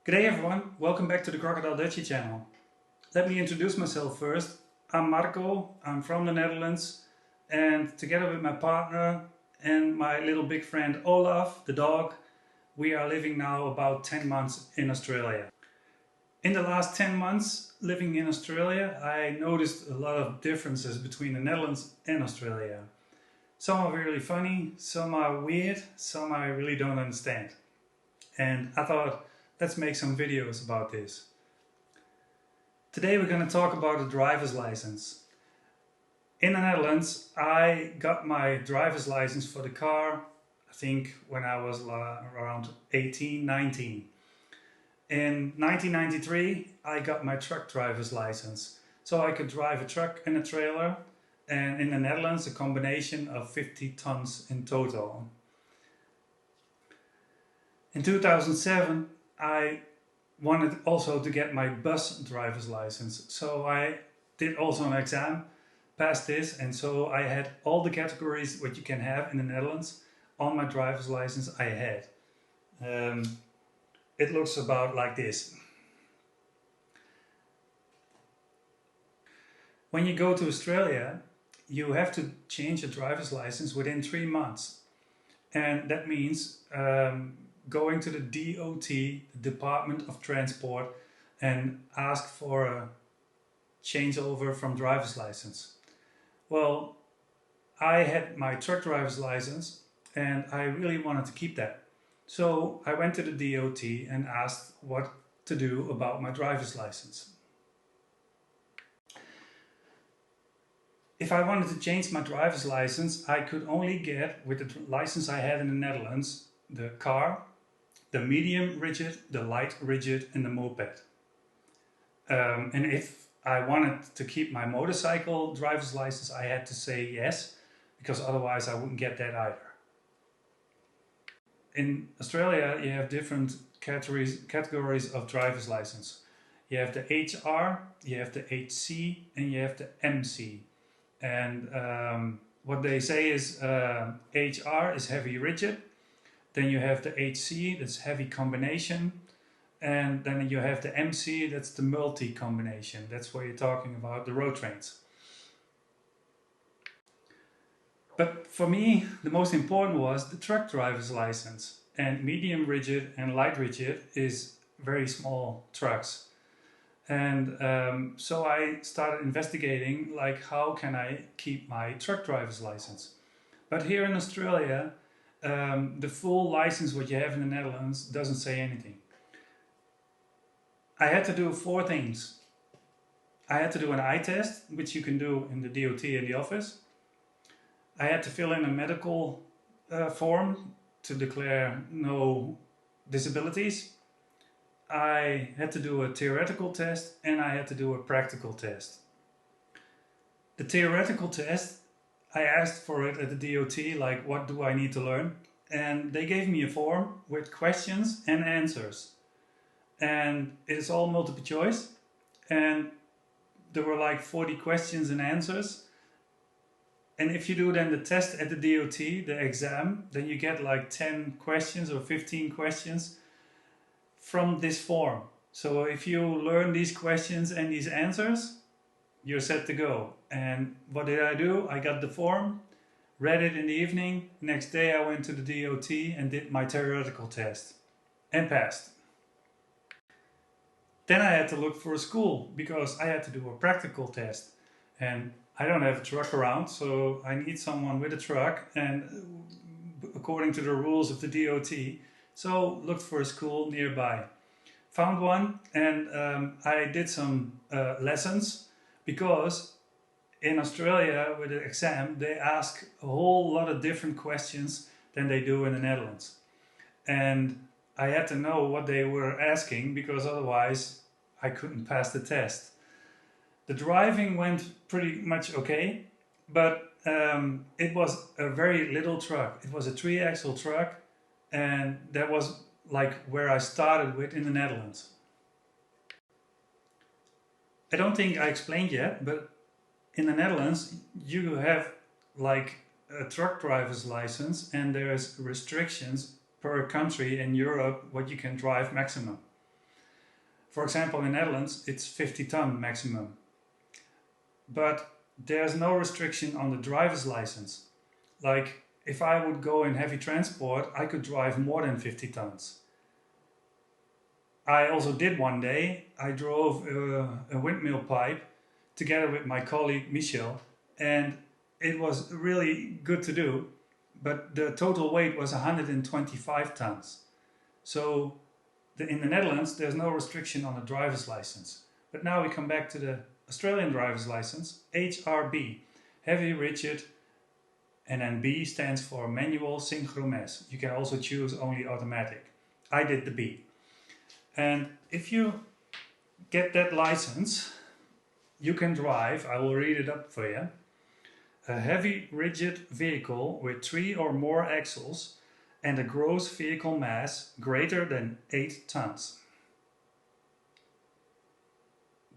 G'day everyone, welcome back to the Crocodile Dutchie channel. Let me introduce myself first. I'm Marco, I'm from the Netherlands, and together with my partner and my little big friend Olaf, the dog, we are living now about 10 months in Australia. In the last 10 months living in Australia, I noticed a lot of differences between the Netherlands and Australia. Some are really funny, some are weird, some I really don't understand. And I thought, let's make some videos about this. Today we're going to talk about a driver's license. In the Netherlands, I got my driver's license for the car, I think when I was around 18, 19. In 1993, I got my truck driver's license. So I could drive a truck and a trailer, and in the Netherlands a combination of 50 tons in total. In 2007, I wanted also to get my bus driver's license. So I did also an exam, passed this, and so I had all the categories what you can have in the Netherlands on my driver's license I had. It looks about like this. When you go to Australia, you have to change your driver's license within 3 months. And that means going to the DOT, the Department of Transport, and ask for a changeover from driver's license. Well, I had my truck driver's license and I really wanted to keep that. So I went to the DOT and asked what to do about my driver's license. If I wanted to change my driver's license, I could only get, with the license I had in the Netherlands, the car, the medium rigid, the light rigid and the moped. And if I wanted to keep my motorcycle driver's license, I had to say yes, because otherwise I wouldn't get that either. In Australia, you have different categories of driver's license. You have the HR, you have the HC, and you have the MC. And what they say is HR is heavy rigid. Then you have the HC, that's heavy combination. And then you have the MC, that's the multi combination. That's where you're talking about the road trains. But for me, the most important was the truck driver's license. And medium rigid and light rigid is very small trucks. And so I started investigating, like, how can I keep my truck driver's license? But here in Australia, the full license what you have in the Netherlands doesn't say anything. I had to do 4 things. I had to do an eye test, which you can do in the DOT in the office. I had to fill in a medical form to declare no disabilities. I had to do a theoretical test and I had to do a practical test. The theoretical test, I asked for it at the DOT, like, what do I need to learn? And they gave me a form with questions and answers. And it's all multiple choice. And there were like 40 questions and answers. And if you do then the test at the DOT, the exam, then you get like 10 questions or 15 questions from this form. So if you learn these questions and these answers, you're set to go. And what did I do? I got the form, read it in the evening. Next day I went to the DOT and did my theoretical test and passed. Then I had to look for a school because I had to do a practical test. And I don't have a truck around, so I need someone with a truck, and according to the rules of the DOT. So looked for a school nearby. Found one, and I did some lessons, because in Australia with the exam they ask a whole lot of different questions than they do in the Netherlands. And I had to know what they were asking, because otherwise I couldn't pass the test. The driving went pretty much okay, but it was a very little truck. It was a 3-axle truck, and that was like where I started with in the Netherlands. I don't think I explained yet, but in the Netherlands you have like a truck driver's license, and there's restrictions per country in Europe what you can drive maximum. For example, in the Netherlands, it's 50-ton maximum. But there's no restriction on the driver's license. Like, if I would go in heavy transport, I could drive more than 50 tons. I also did one day. I drove a windmill pipe together with my colleague Michel, and it was really good to do, but the total weight was 125 tons. So in the Netherlands, there's no restriction on the driver's license. But now we come back to the Australian driver's license, HRB, heavy, rigid, and then B stands for manual synchromes. You can also choose only automatic. I did the B. And if you get that license, you can drive, I will read it up for you, a heavy rigid vehicle with 3 or more axles and a gross vehicle mass greater than 8 tons.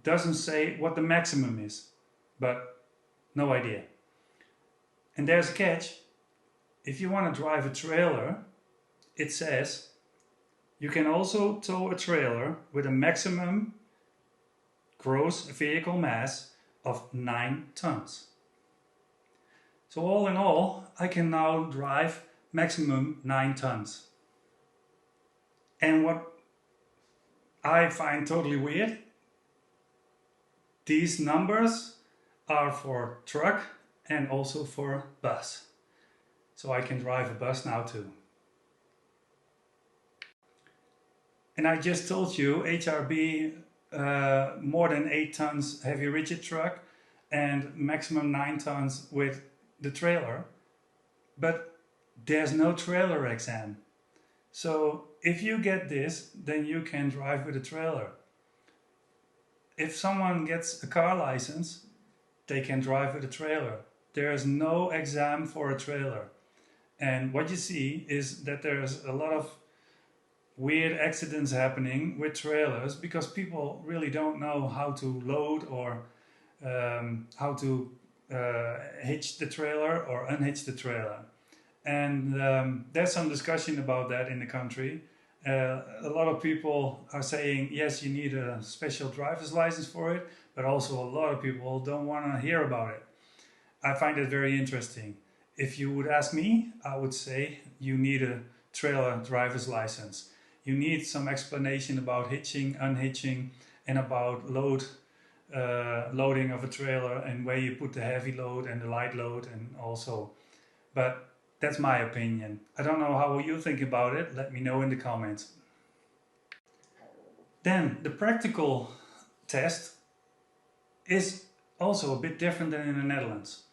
Doesn't say what the maximum is, but no idea. And there's a catch. If you want to drive a trailer, it says you can also tow a trailer with a maximum gross vehicle mass of 9 tons. So all in all, I can now drive maximum 9 tons. And what I find totally weird, these numbers are for truck and also for bus. So I can drive a bus now too. And I just told you HRB more than 8 tons heavy rigid truck and maximum 9 tons with the trailer. But there's no trailer exam. So if you get this, then you can drive with a trailer. If someone gets a car license, they can drive with a trailer. There is no exam for a trailer. And what you see is that there's a lot of weird accidents happening with trailers because people really don't know how to load or how to hitch the trailer or unhitch the trailer. And there's some discussion about that in the country. A lot of people are saying, yes, you need a special driver's license for it, but also a lot of people don't want to hear about it. I find it very interesting. If you would ask me, I would say you need a trailer driver's license. You need some explanation about hitching, unhitching, and about loading of a trailer and where you put the heavy load and the light load and also. But that's my opinion. I don't know how you think about it. Let me know in the comments. Then the practical test is also a bit different than in the Netherlands.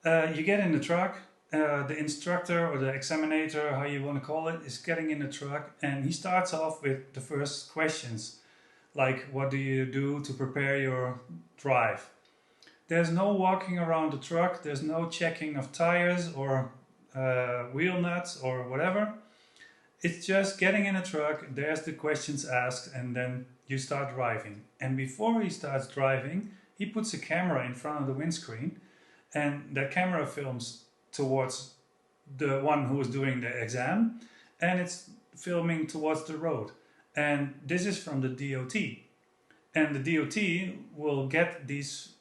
You get in the truck, the instructor or the examinator, how you want to call it, is getting in the truck and he starts off with the first questions. Like, what do you do to prepare your drive? There's no walking around the truck, there's no checking of tires or wheel nuts or whatever. It's just getting in a truck, there's the questions asked, and then you start driving. And before he starts driving, he puts a camera in front of the windscreen, and that camera films towards the one who is doing the exam, and it's filming towards the road. And this is from the DOT. And the DOT will get this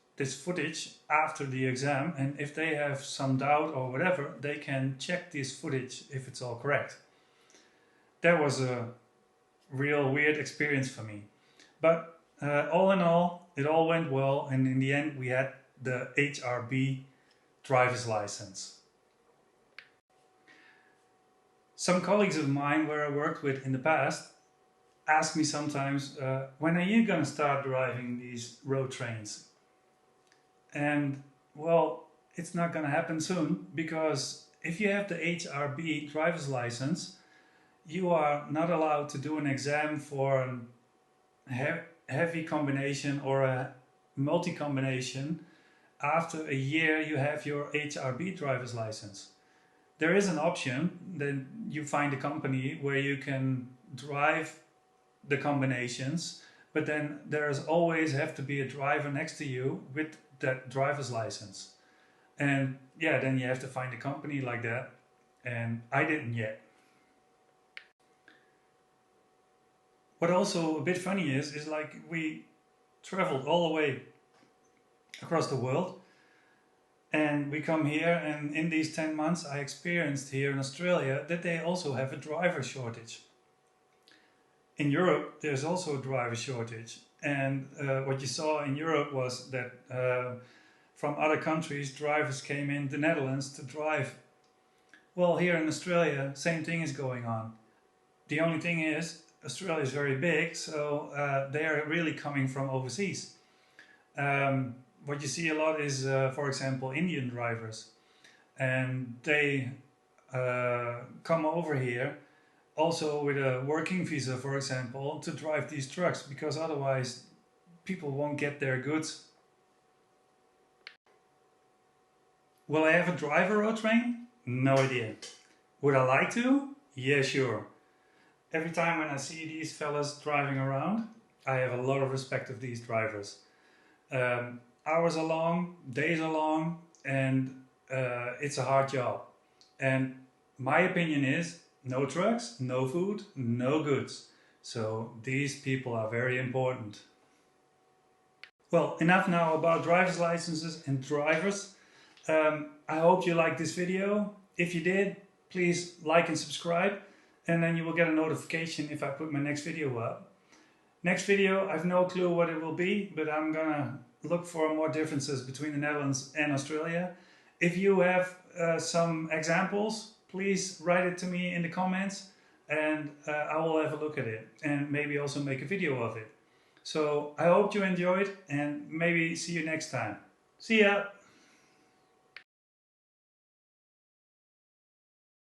footage after the exam, and if they have some doubt or whatever, they can check this footage if it's all correct. That was a real weird experience for me. But all in all, it all went well, and in the end we had the HRB driver's license. Some colleagues of mine where I worked with in the past ask me sometimes, when are you going to start driving these road trains? And well, it's not going to happen soon, because if you have the HRB driver's license, you are not allowed to do an exam for a heavy combination or a multi-combination after a year you have your HRB driver's license. There is an option, then you find a company where you can drive the combinations, but then there's always have to be a driver next to you with that driver's license. And yeah, then you have to find a company like that, and I didn't yet. What also a bit funny is like we traveled all the way across the world and we come here, and in these 10 months I experienced here in Australia that they also have a driver shortage. In Europe there's also a driver shortage, and what you saw in Europe was that from other countries drivers came in the Netherlands to drive. Well, here in Australia same thing is going on. The only thing is Australia is very big, so they are really coming from overseas. What you see a lot is, for example, Indian drivers, and they come over here also with a working visa, for example, to drive these trucks, because otherwise people won't get their goods. Will I have a driver road train? No idea. Would I like to? Yeah, sure. Every time when I see these fellas driving around, I have a lot of respect of these drivers. Hours are long, days are long, and it's a hard job. And my opinion is no trucks, no food, no goods. So these people are very important. Well, enough now about driver's licenses and drivers. I hope you liked this video. If you did, please like and subscribe, and then you will get a notification if I put my next video up. Next video, I have no clue what it will be, but I'm gonna look for more differences between the Netherlands and Australia. If you have some examples, please write it to me in the comments, and I will have a look at it and maybe also make a video of it. So I hope you enjoyed, and maybe see you next time. See ya!